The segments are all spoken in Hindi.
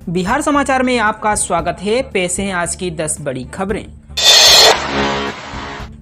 बिहार समाचार में आपका स्वागत है। पेश हैं आज की 10 बड़ी खबरें।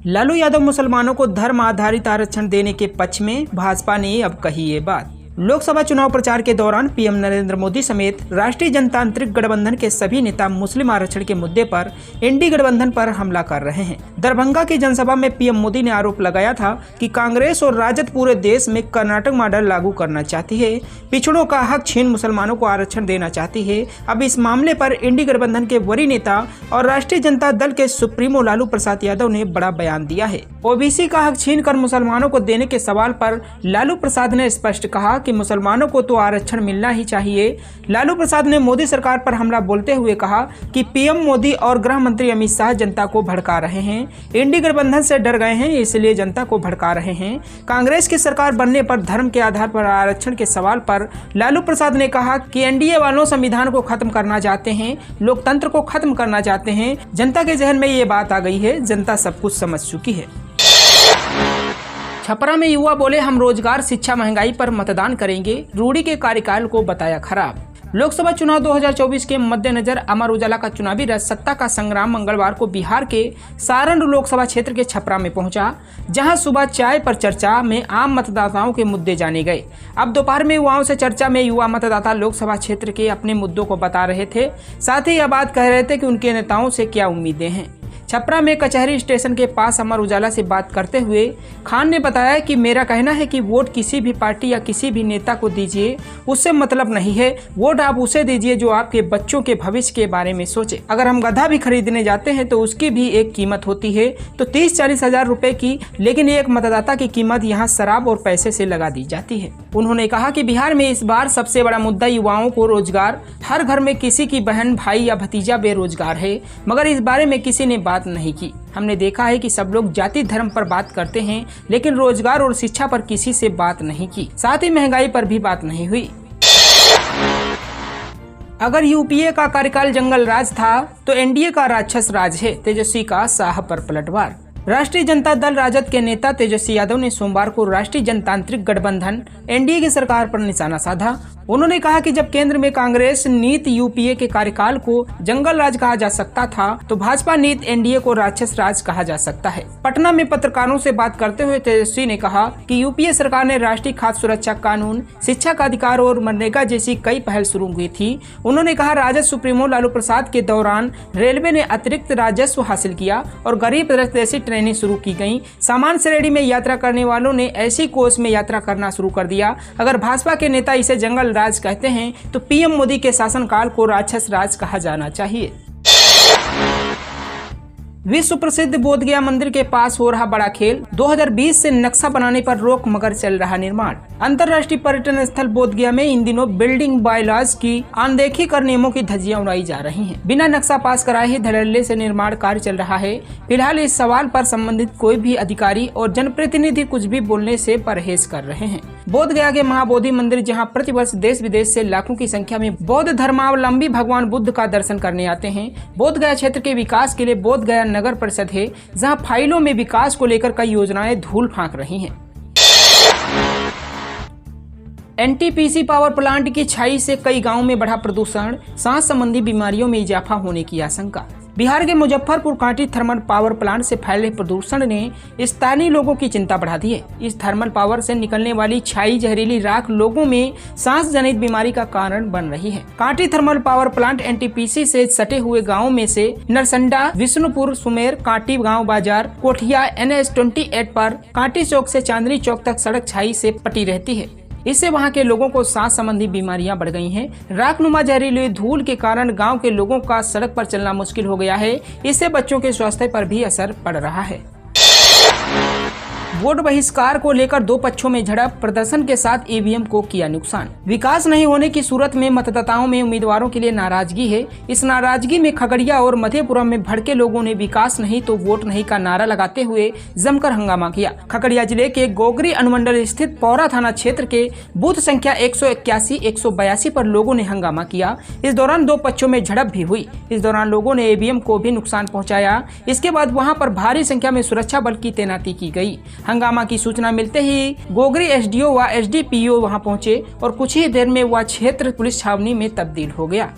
लालू यादव मुसलमानों को धर्म आधारित आरक्षण देने के पक्ष में, भाजपा ने अब कही ये बात। लोकसभा चुनाव प्रचार के दौरान पीएम नरेंद्र मोदी समेत राष्ट्रीय जनतांत्रिक गठबंधन के सभी नेता मुस्लिम आरक्षण के मुद्दे पर एनडीए गठबंधन पर हमला कर रहे हैं। दरभंगा की जनसभा में पीएम मोदी ने आरोप लगाया था कि कांग्रेस और राजद पूरे देश में कर्नाटक मॉडल लागू करना चाहती है, पिछड़ों का हक छीन मुसलमानों को आरक्षण देना चाहती है। अब इस मामले पर एनडीए गठबंधन के वरीय नेता और राष्ट्रीय जनता दल के सुप्रीमो लालू प्रसाद यादव ने बड़ा बयान दिया है। ओबीसी का हक छीन कर मुसलमानों को देने के सवाल पर लालू प्रसाद ने स्पष्ट कहा कि मुसलमानों को तो आरक्षण मिलना ही चाहिए। लालू प्रसाद ने मोदी सरकार पर हमला बोलते हुए कहा कि पीएम मोदी और गृह मंत्री अमित शाह जनता को भड़का रहे हैं, एनडीए गठबंधन से डर गए हैं, इसलिए जनता को भड़का रहे हैं। कांग्रेस की सरकार बनने पर धर्म के आधार पर आरक्षण के सवाल पर लालू प्रसाद ने कहा कि एनडीए वालों संविधान को खत्म करना चाहते हैं, लोकतंत्र को खत्म करना चाहते हैं। जनता के जहन में ये बात आ गई है, जनता सब कुछ समझ चुकी है। छपरा में युवा बोले, हम रोजगार, शिक्षा, महंगाई पर मतदान करेंगे। रूडी के कार्यकाल को बताया खराब। लोकसभा चुनाव 2024 के मद्देनजर अमर उजाला का चुनावी सत्ता का संग्राम मंगलवार को बिहार के सारण लोकसभा क्षेत्र के छपरा में पहुंचा, जहां सुबह चाय पर चर्चा में आम मतदाताओं के मुद्दे जाने गए। अब दोपहर में युवाओं से चर्चा में युवा मतदाता लोकसभा क्षेत्र के अपने मुद्दों को बता रहे थे, साथ ही यह बात कह रहे थे कि उनके नेताओं से क्या उम्मीदें हैं। छपरा में कचहरी स्टेशन के पास अमर उजाला से बात करते हुए खान ने बताया कि मेरा कहना है कि वोट किसी भी पार्टी या किसी भी नेता को दीजिए, उससे मतलब नहीं है। वोट आप उसे दीजिए जो आपके बच्चों के भविष्य के बारे में सोचे। अगर हम गधा भी खरीदने जाते हैं तो उसकी भी एक कीमत होती है, तो 30-40 हजार रुपए की, लेकिन एक मतदाता की कीमत यहाँ शराब और पैसे से लगा दी जाती है। उन्होंने कहा कि बिहार में इस बार सबसे बड़ा मुद्दा युवाओं को रोजगार। हर घर में किसी की बहन, भाई या भतीजा बेरोजगार है, मगर इस बारे में किसी ने बात नहीं की। हमने देखा है कि सब लोग जाति धर्म पर बात करते हैं, लेकिन रोजगार और शिक्षा पर किसी से बात नहीं की। साथ ही महंगाई पर भी बात नहीं हुई। अगर यूपीए का कार्यकाल जंगल राज था तो एनडीए का राक्षस राज है, तेजस्वी का शाह पर पलटवार। राष्ट्रीय जनता दल राजद के नेता तेजस्वी यादव ने सोमवार को राष्ट्रीय जनतांत्रिक गठबंधन एनडीए की सरकार पर निशाना साधा। उन्होंने कहा कि जब केंद्र में कांग्रेस नीति यूपीए के कार्यकाल को जंगल राज कहा जा सकता था, तो भाजपा नीति एनडीए को राक्षस राज कहा जा सकता है। पटना में पत्रकारों से बात करते हुए तेजस्वी ने कहा कि यूपीए सरकार ने राष्ट्रीय खाद्य सुरक्षा कानून, शिक्षा का अधिकार और मनरेगा जैसी कई पहल शुरू हुई थी। उन्होंने कहा राजद सुप्रीमो लालू प्रसाद के दौरान रेलवे ने अतिरिक्त राजस्व हासिल किया और गरीब रथ जैसी ट्रेनें शुरू की गयी। सामान्य श्रेणी में यात्रा करने वालों ने ऐसी कोच में यात्रा करना शुरू कर दिया। अगर भाजपा के नेता इसे जंगल राज कहते हैं तो पीएम मोदी के शासनकाल को राक्षस राज कहा जाना चाहिए। विश्व प्रसिद्ध बोधगया मंदिर के पास हो रहा बड़ा खेल। 2020 से नक्शा बनाने पर रोक, मगर चल रहा निर्माण। अंतर्राष्ट्रीय पर्यटन स्थल बोधगया में इन दिनों बिल्डिंग बायलॉज की अनदेखी कर नियमों की धज्जियां उड़ाई जा रही हैं। बिना नक्शा पास कराए ही धड़ल्ले से निर्माण कार्य चल रहा है। फिलहाल इस सवाल पर संबंधित कोई भी अधिकारी और जनप्रतिनिधि कुछ भी बोलने से परहेज कर रहे हैं। बोधगया के महाबोधि मंदिर, जहाँ प्रतिवर्ष देश विदेश से लाखों की संख्या में बौद्ध धर्मावलंबी भगवान बुद्ध का दर्शन करने आते हैं। बोधगया क्षेत्र के विकास के लिए बोधगया नगर परिषद है, जहां फाइलों में विकास को लेकर कई योजनाएं धूल फांक रही हैं। एनटीपीसी पावर प्लांट की छाई से कई गांवों में बढ़ा प्रदूषण, सांस संबंधी बीमारियों में इजाफा होने की आशंका। बिहार के Muzaffarpur Kanti thermal power plant से फैले प्रदूषण ने स्थानीय लोगों की चिंता बढ़ा दी है। इस थर्मल पावर से निकलने वाली छाई जहरीली राख लोगों में सांस जनित बीमारी का कारण बन रही है। Kanti thermal power plant NTPC से सटे हुए गाँव में से नरसंडा, विष्णुपुर, सुमेर, कांटी गाँव बाजार, कोठिया, NH-28 पर कांटी चौक से चांदनी चौक तक सड़क छाई से पटी रहती है। इससे वहां के लोगों को सांस संबंधी बीमारियां बढ़ गई हैं। राखनुमा जहरीली धूल के कारण गांव के लोगों का सड़क पर चलना मुश्किल हो गया है। इससे बच्चों के स्वास्थ्य पर भी असर पड़ रहा है। वोट बहिष्कार को लेकर दो पक्षों में झड़प, प्रदर्शन के साथ ईवीएम को किया नुकसान। विकास नहीं होने की सूरत में मतदाताओं में उम्मीदवारों के लिए नाराजगी है। इस नाराजगी में खगड़िया और मधेपुरा में भड़के लोगों ने विकास नहीं तो वोट नहीं का नारा लगाते हुए जमकर हंगामा किया। खगड़िया जिले के गोगरी अनुमंडल स्थित पौरा थाना क्षेत्र के बूथ संख्या 181, 182 पर लोगों ने हंगामा किया। इस दौरान दो पक्षों में झड़प भी हुई। इस दौरान लोगों ने ईवीएम को भी नुकसान पहुँचाया। इसके बाद वहाँ पर भारी संख्या में सुरक्षा बल की तैनाती की गयी। हंगामा की सूचना मिलते ही गोगरी एसडीओ व एसडीपीओ वहां पहुंचे और कुछ ही देर में वह क्षेत्र पुलिस छावनी में तब्दील हो गया।